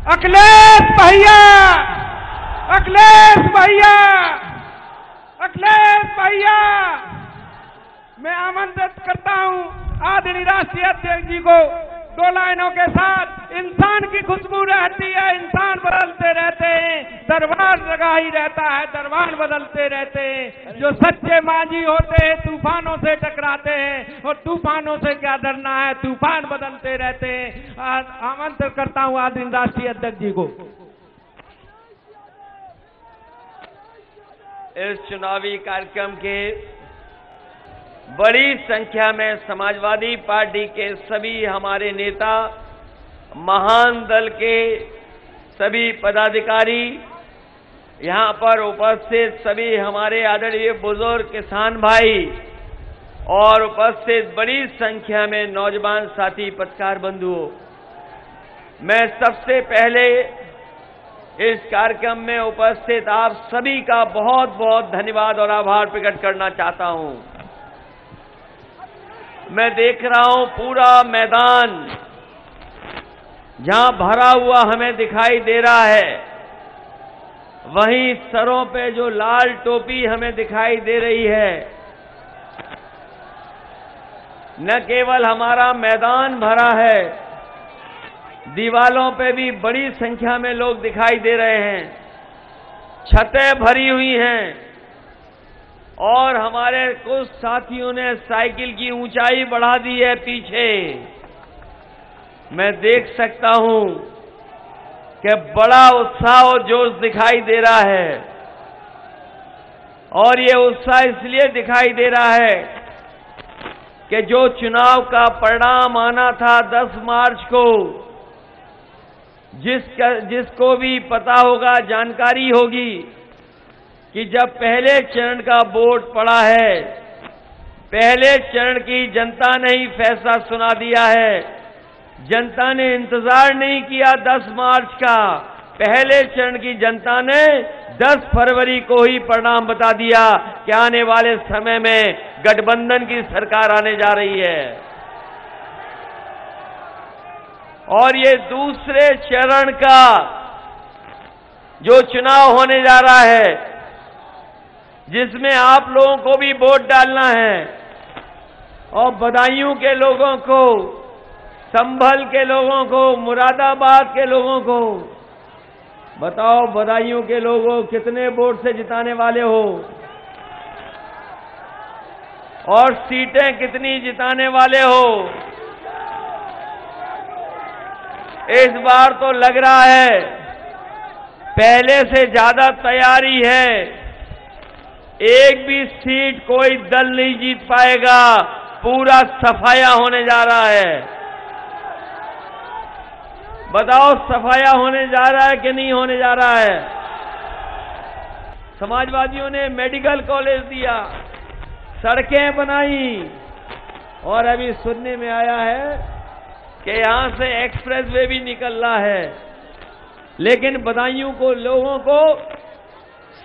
अखिलेश भैया, अखिलेश भैया, अखिलेश भैया, मैं आमंत्रित करता हूं आदरणीय राष्ट्रीय अध्यक्ष जी को दो लाइनों के साथ। इंसान की खुशबू रहती है, इंसान बदलते रहते हैं, दरबार लगा ही रहता है, दरबार बदलते रहते हैं। जो सच्चे मांझी होते हैं तूफानों से टकराते हैं, और तूफानों से क्या डरना है, तूफान बदलते रहते हैं। आमंत्रित करता हूं आदरणीय राष्ट्रीय अध्यक्ष जी को। इस चुनावी कार्यक्रम के बड़ी संख्या में समाजवादी पार्टी के सभी हमारे नेता, महान दल के सभी पदाधिकारी, यहां पर उपस्थित सभी हमारे आदरणीय बुजुर्ग किसान भाई और उपस्थित बड़ी संख्या में नौजवान साथी पत्रकार बंधुओं, मैं सबसे पहले इस कार्यक्रम में उपस्थित आप सभी का बहुत बहुत धन्यवाद और आभार प्रकट करना चाहता हूं। मैं देख रहा हूं पूरा मैदान जहां भरा हुआ हमें दिखाई दे रहा है, वहीं सरों पे जो लाल टोपी हमें दिखाई दे रही है, न केवल हमारा मैदान भरा है, दीवालों पे भी बड़ी संख्या में लोग दिखाई दे रहे हैं, छतें भरी हुई हैं, और हमारे कुछ साथियों ने साइकिल की ऊंचाई बढ़ा दी है पीछे। मैं देख सकता हूं कि बड़ा उत्साह और जोश दिखाई दे रहा है, और ये उत्साह इसलिए दिखाई दे रहा है कि जो चुनाव का परिणाम आना था 10 मार्च को, जिसको भी पता होगा, जानकारी होगी कि जब पहले चरण का वोट पड़ा है, पहले चरण की जनता ने ही फैसला सुना दिया है। जनता ने इंतजार नहीं किया 10 मार्च का, पहले चरण की जनता ने 10 फरवरी को ही परिणाम बता दिया कि आने वाले समय में गठबंधन की सरकार आने जा रही है। और ये दूसरे चरण का जो चुनाव होने जा रहा है, जिसमें आप लोगों को भी वोट डालना है, और बदायूं के लोगों को, संभल के लोगों को, मुरादाबाद के लोगों को, बताओ बदायूं के लोगों कितने वोट से जिताने वाले हो, और सीटें कितनी जिताने वाले हो। इस बार तो लग रहा है पहले से ज्यादा तैयारी है, एक भी सीट कोई दल नहीं जीत पाएगा, पूरा सफाया होने जा रहा है। बताओ सफाया होने जा रहा है कि नहीं होने जा रहा है। समाजवादियों ने मेडिकल कॉलेज दिया, सड़कें बनाई, और अभी सुनने में आया है कि यहां से एक्सप्रेसवे भी निकल रहा है, लेकिन बदायूं को लोगों को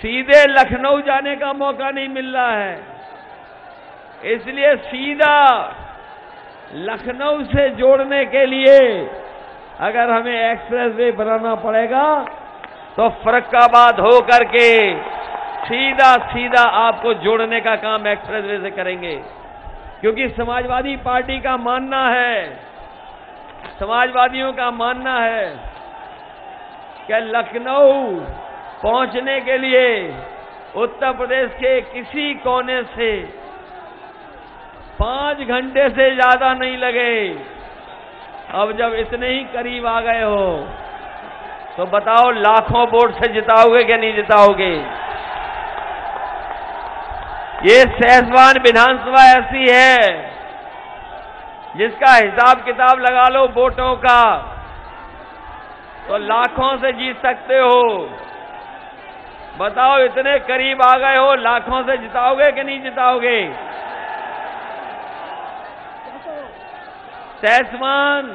सीधे लखनऊ जाने का मौका नहीं मिल रहा है, इसलिए सीधा लखनऊ से जोड़ने के लिए अगर हमें एक्सप्रेसवे बनाना पड़ेगा तो फर्रुखाबाद हो करके सीधा सीधा आपको जोड़ने का काम एक्सप्रेसवे से करेंगे। क्योंकि समाजवादी पार्टी का मानना है, समाजवादियों का मानना है कि लखनऊ पहुंचने के लिए उत्तर प्रदेश के किसी कोने से 5 घंटे से ज्यादा नहीं लगे। अब जब इतने ही करीब आ गए हो तो बताओ लाखों वोट से जिताओगे कि नहीं जिताओगे। ये सहसवान विधानसभा ऐसी है जिसका हिसाब किताब लगा लो वोटों का तो लाखों से जीत सकते हो। बताओ इतने करीब आ गए हो, लाखों से जिताओगे कि नहीं जिताओगे। सहसवान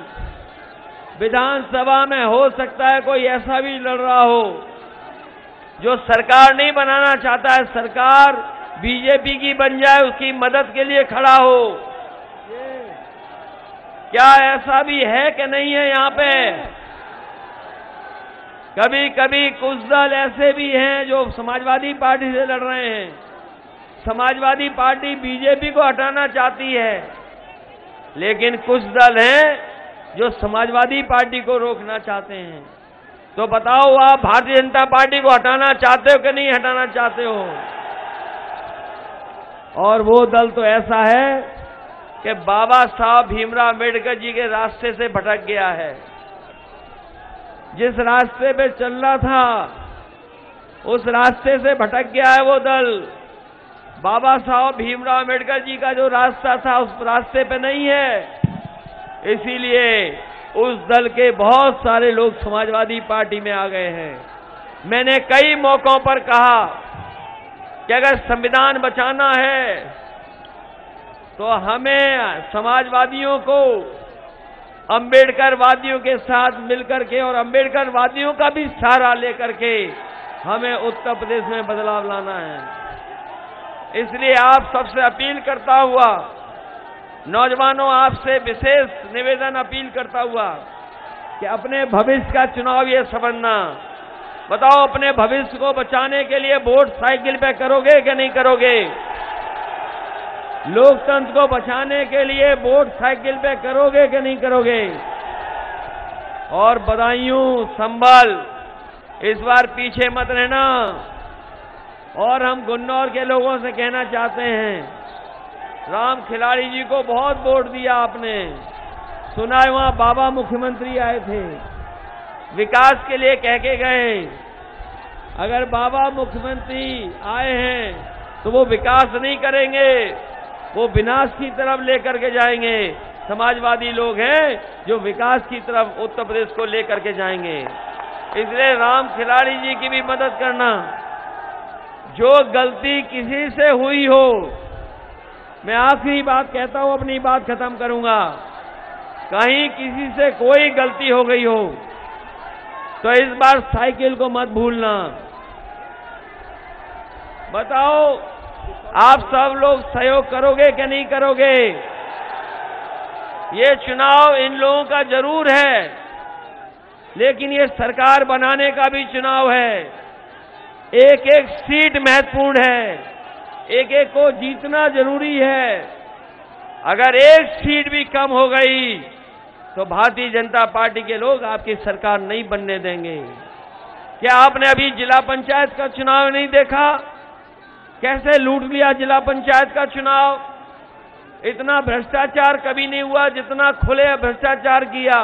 विधानसभा में हो सकता है कोई ऐसा भी लड़ रहा हो जो सरकार नहीं बनाना चाहता है, सरकार बीजेपी की बन जाए, उसकी मदद के लिए खड़ा हो। क्या ऐसा भी है कि नहीं है यहाँ पे? कभी कभी कुछ दल ऐसे भी हैं जो समाजवादी पार्टी से लड़ रहे हैं। समाजवादी पार्टी बीजेपी को हटाना चाहती है, लेकिन कुछ दल हैं जो समाजवादी पार्टी को रोकना चाहते हैं। तो बताओ, आप भारतीय जनता पार्टी को हटाना चाहते हो कि नहीं हटाना चाहते हो? और वो दल तो ऐसा है कि बाबा साहब भीमराव अम्बेडकर जी के रास्ते से भटक गया है। जिस रास्ते पे चल रहा था उस रास्ते से भटक गया है वो दल। बाबा साहब भीमराव अम्बेडकर जी का जो रास्ता था उस रास्ते पे नहीं है। इसीलिए उस दल के बहुत सारे लोग समाजवादी पार्टी में आ गए हैं। मैंने कई मौकों पर कहा कि अगर संविधान बचाना है तो हमें समाजवादियों को अंबेडकर वादियों के साथ मिलकर के और अंबेडकर वादियों का भी सहारा लेकर के हमें उत्तर प्रदेश में बदलाव लाना है। इसलिए आप सबसे अपील करता हुआ, नौजवानों, आपसे विशेष निवेदन अपील करता हुआ कि अपने भविष्य का चुनाव ये समझना। बताओ, अपने भविष्य को बचाने के लिए वोट साइकिल पे करोगे कि नहीं करोगे? लोकतंत्र को बचाने के लिए वोट साइकिल पे करोगे कि नहीं करोगे? और बदायूं, संभल, इस बार पीछे मत रहना। और हम गुन्नौर के लोगों से कहना चाहते हैं, राम खिलाड़ी जी को बहुत वोट दिया आपने। सुना है वहां बाबा मुख्यमंत्री आए थे, विकास के लिए कह के गए। अगर बाबा मुख्यमंत्री आए हैं तो वो विकास नहीं करेंगे, वो विनाश की तरफ लेकर के जाएंगे। समाजवादी लोग हैं जो विकास की तरफ उत्तर प्रदेश को लेकर के जाएंगे। इसलिए राम खिलाड़ी जी की भी मदद करना। जो गलती किसी से हुई हो, मैं आखिरी बात कहता हूं, अपनी बात खत्म करूंगा, कहीं किसी से कोई गलती हो गई हो तो इस बार साइकिल को मत भूलना। बताओ, आप सब लोग सहयोग करोगे कि नहीं करोगे? ये चुनाव इन लोगों का जरूर है, लेकिन ये सरकार बनाने का भी चुनाव है। एक एक सीट महत्वपूर्ण है, एक एक को जीतना जरूरी है। अगर एक सीट भी कम हो गई तो भारतीय जनता पार्टी के लोग आपकी सरकार नहीं बनने देंगे। क्या आपने अभी जिला पंचायत का चुनाव नहीं देखा? कैसे लूट लिया जिला पंचायत का चुनाव? इतना भ्रष्टाचार कभी नहीं हुआ जितना खुले भ्रष्टाचार किया।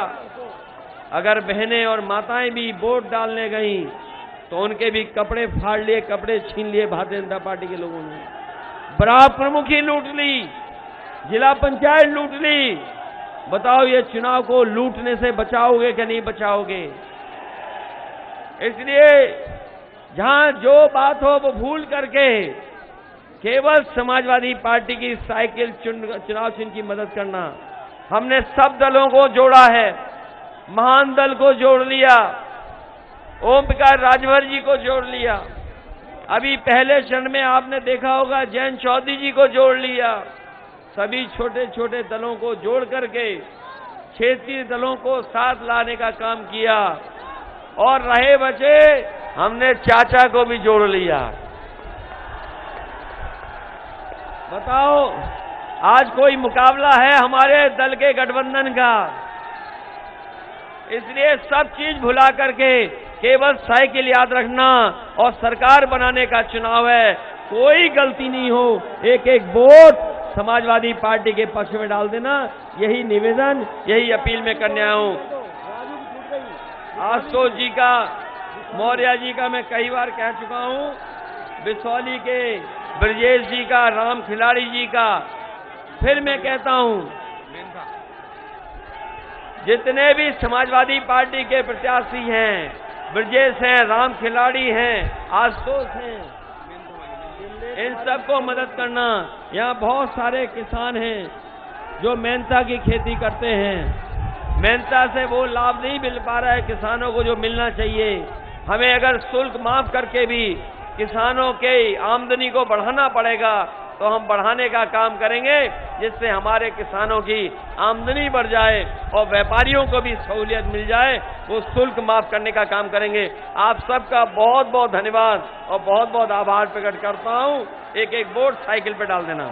अगर बहनें और माताएं भी वोट डालने गई तो उनके भी कपड़े फाड़ लिए, कपड़े छीन लिए भारतीय जनता पार्टी के लोगों ने। ब्लॉक प्रमुखी लूट ली, जिला पंचायत लूट ली। बताओ, ये चुनाव को लूटने से बचाओगे कि नहीं बचाओगे? इसलिए जहां जो बात हो वो भूल करके केवल समाजवादी पार्टी की साइकिल चुनाव चिन्ह की मदद करना। हमने सब दलों को जोड़ा है, महान दल को जोड़ लिया, ओम प्रकाश राजभर जी को जोड़ लिया। अभी पहले चरण में आपने देखा होगा जयंत चौधरी जी को जोड़ लिया। सभी छोटे छोटे दलों को जोड़ करके क्षेत्रीय दलों को साथ लाने का काम किया। और रहे बचे, हमने चाचा को भी जोड़ लिया। बताओ, आज कोई मुकाबला है हमारे दल के गठबंधन का? इसलिए सब चीज भुला करके केवल साइकिल याद रखना और सरकार बनाने का चुनाव है। कोई गलती नहीं हो, एक एक वोट समाजवादी पार्टी के पक्ष में डाल देना। यही निवेदन, यही अपील मैं करने आया हूं। आशुतोष जी का, मौर्य जी का मैं कई बार कह चुका हूं, बिसौली के ब्रजेश जी का, राम खिलाड़ी जी का फिर मैं कहता हूं, जितने भी समाजवादी पार्टी के प्रत्याशी हैं, ब्रजेश हैं, राम खिलाड़ी हैं, आशुतोष हैं, इन सबको मदद करना। यहाँ बहुत सारे किसान हैं जो मेहनता की खेती करते हैं। मेहनता से वो लाभ नहीं मिल पा रहा है किसानों को जो मिलना चाहिए। हमें अगर शुल्क माफ करके भी किसानों के आमदनी को बढ़ाना पड़ेगा, तो हम बढ़ाने का काम करेंगे, जिससे हमारे किसानों की आमदनी बढ़ जाए और व्यापारियों को भी सहूलियत मिल जाए। वो शुल्क माफ करने का काम करेंगे। आप सबका बहुत बहुत धन्यवाद और बहुत बहुत आभार प्रकट करता हूं। एक एक वोट साइकिल पे डाल देना।